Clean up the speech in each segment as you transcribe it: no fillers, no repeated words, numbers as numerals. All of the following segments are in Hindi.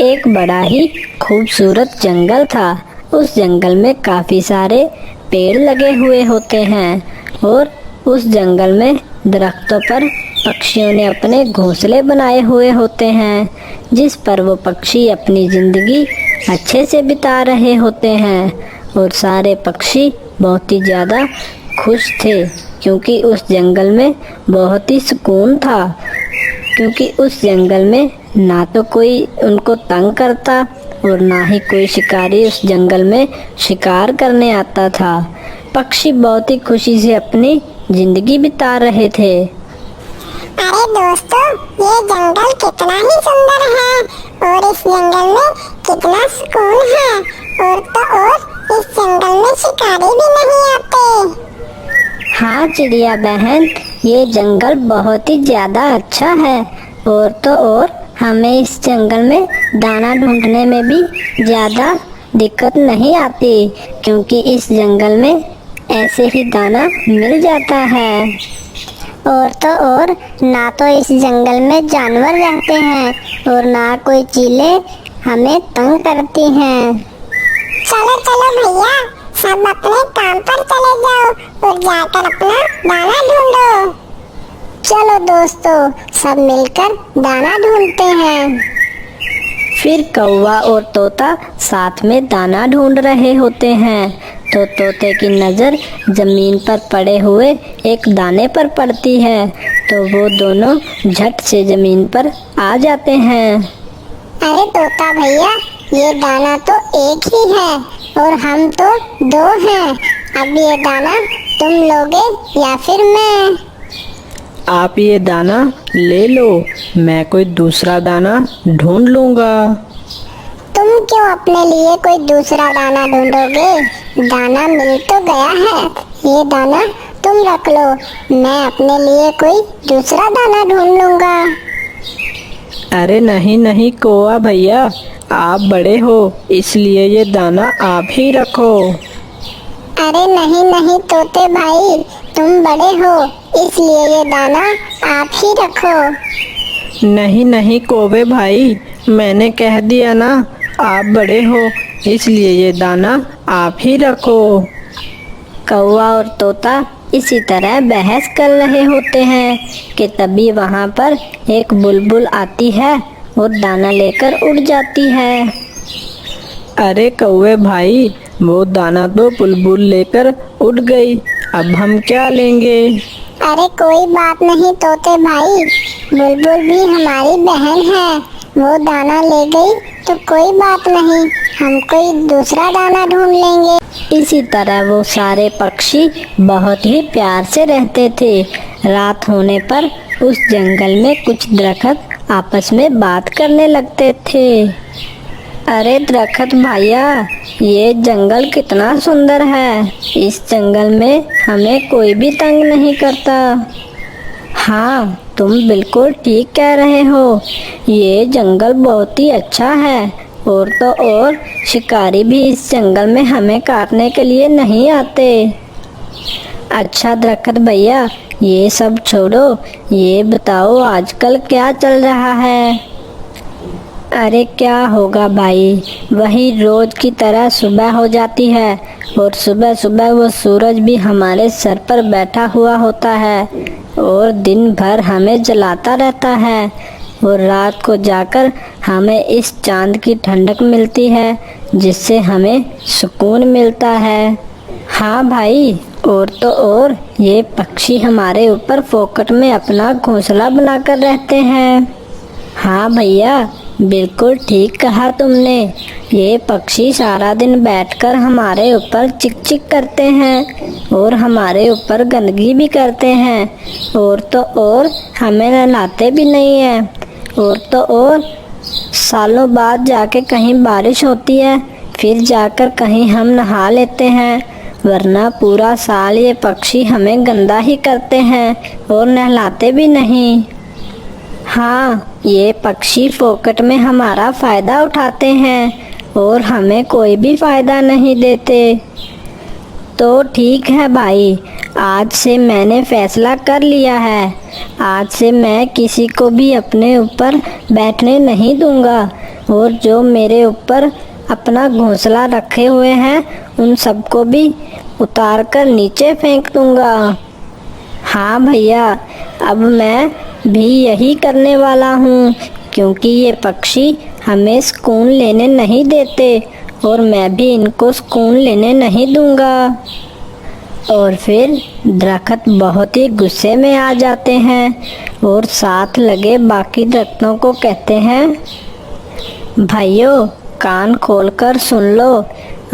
एक बड़ा ही खूबसूरत जंगल था। उस जंगल में काफी सारे पेड़ लगे हुए होते हैं और उस जंगल में दरख्तों पर पक्षियों ने अपने घोंसले बनाए हुए होते हैं, जिस पर वो पक्षी अपनी जिंदगी अच्छे से बिता रहे होते हैं। और सारे पक्षी बहुत ही ज़्यादा खुश थे, क्योंकि उस जंगल में बहुत ही सुकून था। क्योंकि उस जंगल में ना तो कोई उनको तंग करता और ना ही कोई शिकारी उस जंगल में शिकार करने आता था। पक्षी बहुत ही खुशी से अपनी जिंदगी बिता रहे थे। अरे दोस्तों, ये जंगल कितना ही सुंदर है और इस जंगल में कितना सुकून है। और तो और इस जंगल में शिकारी भी नहीं आते। हाँ चिड़िया बहन, ये जंगल बहुत ही ज़्यादा अच्छा है। और तो और हमें इस जंगल में दाना ढूंढने में भी ज़्यादा दिक्कत नहीं आती, क्योंकि इस जंगल में ऐसे ही दाना मिल जाता है। और तो और ना तो इस जंगल में जानवर रहते हैं और ना कोई चीलें हमें तंग करती हैं। चलो चलो भैया, सब अपने काम पर चले जाओ और जाकर अपना दाना ढूंढो। चलो दोस्तों, सब मिलकर दाना ढूंढते हैं। फिर कौवा और तोता साथ में दाना ढूंढ रहे होते हैं, तो तोते की नज़र जमीन पर पड़े हुए एक दाने पर पड़ती है, तो वो दोनों झट से जमीन पर आ जाते हैं। अरे तोता भैया, ये दाना तो एक ही है और हम तो दो हैं। अब ये दाना तुम लोगे या फिर मैं? आप ये दाना ले लो, मैं कोई दूसरा दाना ढूंढ लूंगा। तुम क्यों अपने लिए कोई दूसरा दाना ढूंढोगे? दाना मिल तो गया है, ये दाना तुम रख लो, मैं अपने लिए कोई दूसरा दाना ढूंढ लूंगा। अरे नहीं नहीं कौवा भैया, आप बड़े हो इसलिए ये दाना आप ही रखो। अरे नहीं नहीं तोते भाई, तुम बड़े हो इसलिए ये दाना आप ही रखो। नहीं नहीं कौवे भाई, मैंने कह दिया ना, आप बड़े हो इसलिए ये दाना आप ही रखो। कौवा और तोता इसी तरह बहस कर रहे होते हैं कि तभी वहाँ पर एक बुलबुल आती है और दाना लेकर उड़ जाती है। अरे कौवे भाई, वो दाना तो बुलबुल लेकर उड़ गई, अब हम क्या लेंगे? अरे कोई बात नहीं तोते भाई, बुलबुल भी हमारी बहन है, वो दाना ले गई तो कोई बात नहीं, हम कोई दूसरा दाना ढूंढ लेंगे। इसी तरह वो सारे पक्षी बहुत ही प्यार से रहते थे। रात होने पर उस जंगल में कुछ दरख्त आपस में बात करने लगते थे। अरे दरख्त भैया, ये जंगल कितना सुंदर है, इस जंगल में हमें कोई भी तंग नहीं करता। हाँ, तुम बिल्कुल ठीक कह रहे हो, ये जंगल बहुत ही अच्छा है। और तो और शिकारी भी इस जंगल में हमें काटने के लिए नहीं आते। अच्छा दरख्त भैया, ये सब छोड़ो, ये बताओ आजकल क्या चल रहा है? अरे क्या होगा भाई, वही रोज की तरह सुबह हो जाती है और सुबह सुबह वो सूरज भी हमारे सर पर बैठा हुआ होता है और दिन भर हमें जलाता रहता है और रात को जाकर हमें इस चांद की ठंडक मिलती है, जिससे हमें सुकून मिलता है। हाँ भाई, और तो और ये पक्षी हमारे ऊपर फोकट में अपना घोंसला बनाकर रहते हैं। हाँ भैया, बिल्कुल ठीक कहा तुमने, ये पक्षी सारा दिन बैठकर हमारे ऊपर चिक चिक करते हैं और हमारे ऊपर गंदगी भी करते हैं और तो और हमें नहलाते भी नहीं हैं। और तो और सालों बाद जाके कहीं बारिश होती है, फिर जाकर कहीं हम नहा लेते हैं, वरना पूरा साल ये पक्षी हमें गंदा ही करते हैं और नहलाते भी नहीं। हाँ, ये पक्षी फोकट में हमारा फ़ायदा उठाते हैं और हमें कोई भी फ़ायदा नहीं देते। तो ठीक है भाई, आज से मैंने फैसला कर लिया है, आज से मैं किसी को भी अपने ऊपर बैठने नहीं दूंगा। और जो मेरे ऊपर अपना घोंसला रखे हुए हैं उन सबको भी उतार कर नीचे फेंक दूंगा। हाँ भैया, अब मैं भी यही करने वाला हूँ, क्योंकि ये पक्षी हमें सुकून लेने नहीं देते और मैं भी इनको सुकून लेने नहीं दूंगा। और फिर दरख्त बहुत ही गुस्से में आ जाते हैं और साथ लगे बाकी दरख्तों को कहते हैं, भाइयों कान खोलकर सुन लो,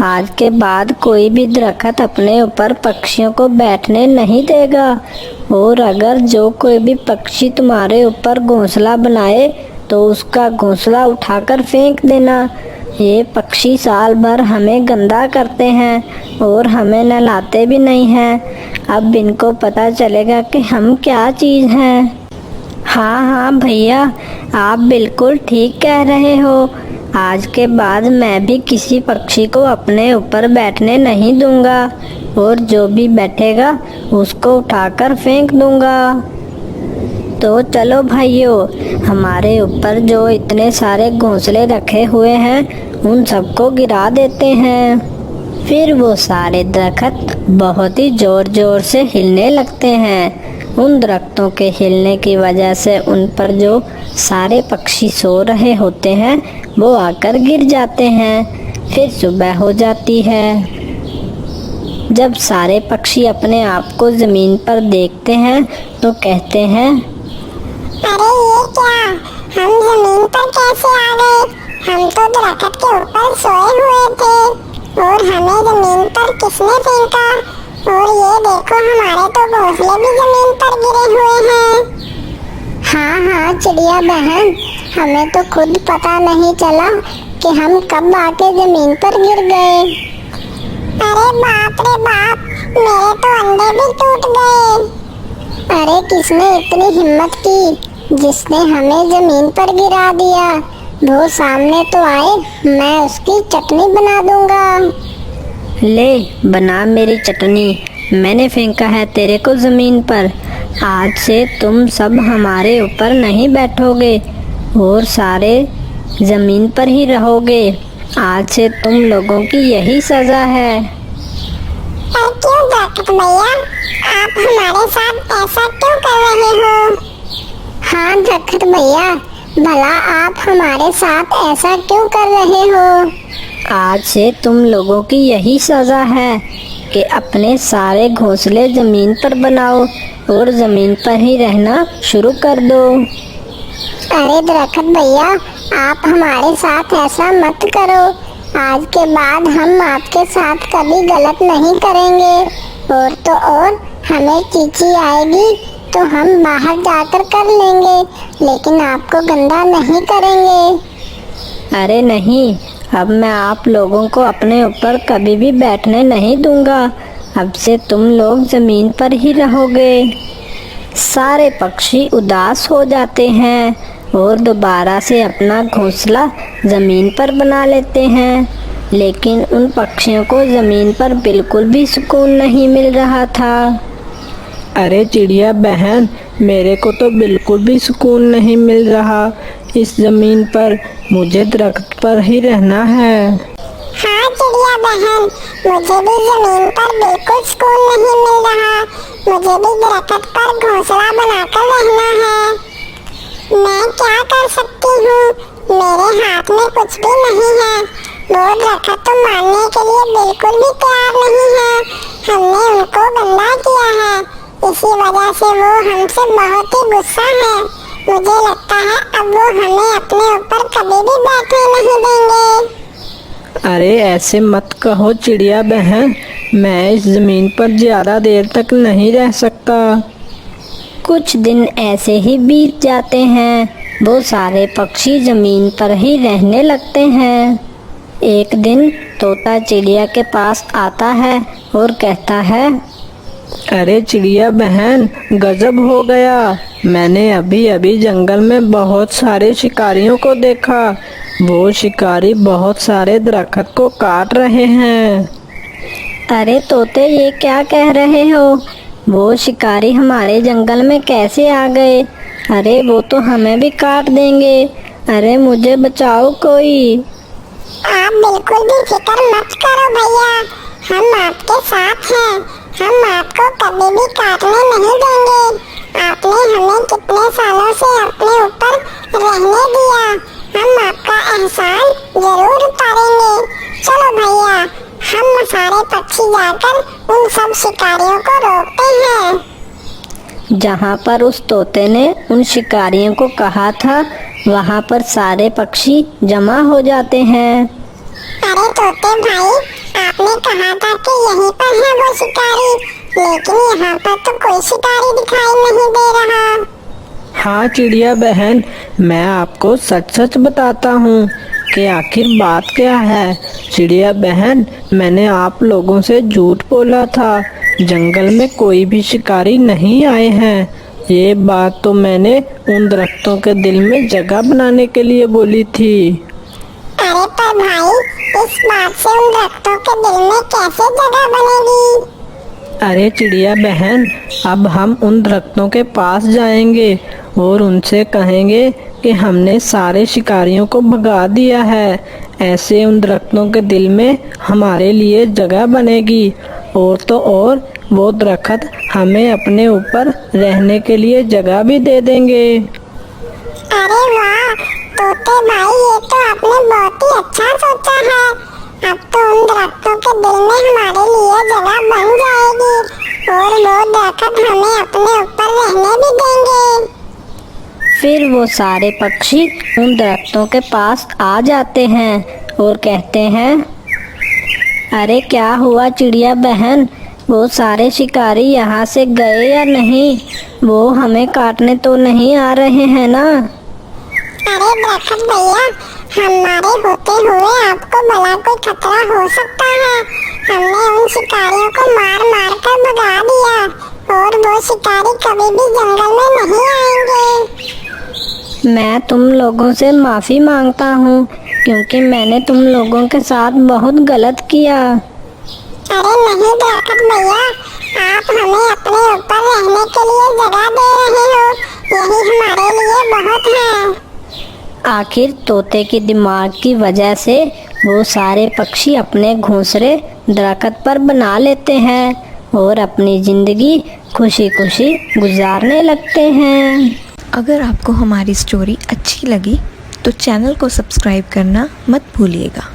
आज के बाद कोई भी दरख्त अपने ऊपर पक्षियों को बैठने नहीं देगा, और अगर जो कोई भी पक्षी तुम्हारे ऊपर घोंसला बनाए तो उसका घोंसला उठाकर फेंक देना। ये पक्षी साल भर हमें गंदा करते हैं और हमें नहलाते भी नहीं हैं। अब इनको पता चलेगा कि हम क्या चीज़ हैं। हाँ हाँ भैया, आप बिल्कुल ठीक कह रहे हो। आज के बाद मैं भी किसी पक्षी को अपने ऊपर बैठने नहीं दूंगा और जो भी बैठेगा उसको उठाकर फेंक दूंगा। तो चलो भाइयों, हमारे ऊपर जो इतने सारे घोंसले रखे हुए हैं उन सबको गिरा देते हैं। फिर वो सारे दरख्त बहुत ही जोर जोर से हिलने लगते हैं। उन दरख्तों के हिलने की वजह से उन पर जो सारे पक्षी सो रहे होते हैं वो आकर गिर जाते हैं। फिर सुबह हो जाती है। जब सारे पक्षी अपने आप को जमीन पर देखते हैं तो कहते हैं, अरे ये क्या, हम जमीन पर कैसे आ गए? हम तो दरख्त के ऊपर सोए हुए थे और हमें जमीन पर किसने फेंका? और ये देखो, हमारे तो घोंसले भी जमीन पर गिरे हुए हैं। हाँ हाँ चिड़िया बहन, हमें तो खुद पता नहीं चला कि हम कब आके जमीन पर गिर गए। अरे बाप रे बाप, मेरे तो अंडे भी टूट गए। अरे किसने इतनी हिम्मत की जिसने हमें जमीन पर गिरा दिया? वो सामने तो आए, मैं उसकी चटनी बना दूंगा। ले बना मेरी चटनी, मैंने फेंका है तेरे को जमीन पर। आज से तुम सब हमारे ऊपर नहीं बैठोगे और सारे जमीन पर ही रहोगे। आज से तुम लोगों की यही सजा है। पर क्यों दरख्त भैया, आप हमारे साथ ऐसा क्यों कर रहे हो? हाँ दरख्त भैया, भला आप हमारे साथ ऐसा क्यों कर रहे हो? आज से तुम लोगों की यही सजा है कि अपने सारे घोंसले जमीन पर बनाओ और जमीन पर ही रहना शुरू कर दो। अरे दरख्त भैया, आप हमारे साथ ऐसा मत करो। आज के बाद हम आपके साथ कभी गलत नहीं करेंगे। और तो और, हमें चींची आएगी तो हम बाहर जाकर कर लेंगे, लेकिन आपको गंदा नहीं करेंगे। अरे नहीं, अब मैं आप लोगों को अपने ऊपर कभी भी बैठने नहीं दूंगा। अब से तुम लोग जमीन पर ही रहोगे। सारे पक्षी उदास हो जाते हैं और दोबारा से अपना घोंसला जमीन पर बना लेते हैं, लेकिन उन पक्षियों को जमीन पर बिल्कुल भी सुकून नहीं मिल रहा था। अरे चिड़िया बहन, मेरे को तो बिल्कुल भी सुकून नहीं मिल रहा इस जमीन पर। मुझे दरख्त पर ही रहना है। हाँ चिड़िया बहन, मुझे भी जमीन पर बिल्कुल सुकून नहीं मिल रहा। मुझे भी दरख्त पर घोंसला बनाकर रहना है। मैं क्या कर सकती हूँ? मेरे हाथ में कुछ भी नहीं है। वो दरख्त तो मानने के लिए बिल्कुल भी तैयार नहीं है। हमने उनको गंदा किया है, इसी वजह से वो हमसे बहुत ही गुस्सा है। मुझे लगता है अब वो हमें अपने ऊपर कभी भी बैठने नहीं देंगे। अरे ऐसे मत कहो चिड़िया बहन, मैं इस जमीन पर ज्यादा देर तक नहीं रह सकता। कुछ दिन ऐसे ही बीत जाते हैं। वो सारे पक्षी जमीन पर ही रहने लगते हैं। एक दिन तोता चिड़िया के पास आता है और कहता है, अरे चिड़िया बहन, गजब हो गया। मैंने अभी अभी जंगल में बहुत सारे शिकारियों को देखा। वो शिकारी बहुत सारे दरख्त को काट रहे हैं। अरे तोते, ये क्या कह रहे हो? वो शिकारी हमारे जंगल में कैसे आ गए? अरे वो तो हमें भी काट देंगे। अरे मुझे बचाओ कोई। आप बिल्कुल भी फिक्र मत करो भैया, हम आपके साथ हैं। हम आपको कभी भी काटने नहीं देंगे। आपने हमें कितने सालों से अपने ऊपर रहने दिया, हम आपका एहसान जरूर उतारेंगे। चलो भैया, हम सारे पक्षी जाकर उन सब शिकारियों को रोकते हैं। जहाँ पर उस तोते ने उन शिकारियों को कहा था, वहाँ पर सारे पक्षी जमा हो जाते हैं। अरे तोते भाई, आपने कहा था कि यहीं पर है वो शिकारी, लेकिन यहाँ पर तो कोई शिकारी दिखाई नहीं दे रहा। हाँ चिड़िया बहन, मैं आपको सच सच बताता हूँ कि आखिर बात क्या है। चिड़िया बहन, मैंने आप लोगों से झूठ बोला था। जंगल में कोई भी शिकारी नहीं आए हैं। ये बात तो मैंने उन दरख्तों के दिल में जगह बनाने के लिए बोली थी। अरे पर भाई, इस बात से उन दरख्तों के दिल में कैसे जगह बनेगी? अरे चिड़िया बहन, अब हम उन दरख्तों के पास जाएंगे और उनसे कहेंगे कि हमने सारे शिकारियों को भगा दिया है। ऐसे उन दरख्तों के दिल में हमारे लिए जगह बनेगी, और तो और वो दरख्त हमें अपने ऊपर रहने के लिए जगह भी दे देंगे। अरे वाह तोते भाई, ये तो आपने बहुत ही अच्छा सोचा है। अब तो उन दरख्तों के दिल में हमारे लिए जगह बन जाएगी, और वो दरख्त हमें अपने ऊपर रहने भी देंगे। फिर वो सारे पक्षी उन दरख्तों के पास आ जाते हैं और कहते हैं, अरे क्या हुआ चिड़िया बहन, वो सारे शिकारी यहाँ से गए या नहीं? वो हमें काटने तो नहीं आ रहे हैं ना? अरे दरख्त भैया, हमारे होते हुए आपको भला कोई खतरा हो सकता है। हमने उन शिकारियों को मार मार कर भगा दिया, और वो शिकारी कभी भी जंगल में नहीं आएंगे। मैं तुम लोगों से माफ़ी मांगता हूँ, क्योंकि मैंने तुम लोगों के साथ बहुत गलत किया। अरे नहीं दरख्त भैया, आप हमें अपने ऊपर रहने के लिए जगह दे रहे हो, यही हमारे लिए बहुत है। आखिर तोते की दिमाग की वजह से वो सारे पक्षी अपने घोंसले दरख्त पर बना लेते हैं और अपनी ज़िंदगी खुशी खुशी गुजारने लगते हैं। अगर आपको हमारी स्टोरी अच्छी लगी तो चैनल को सब्सक्राइब करना मत भूलिएगा।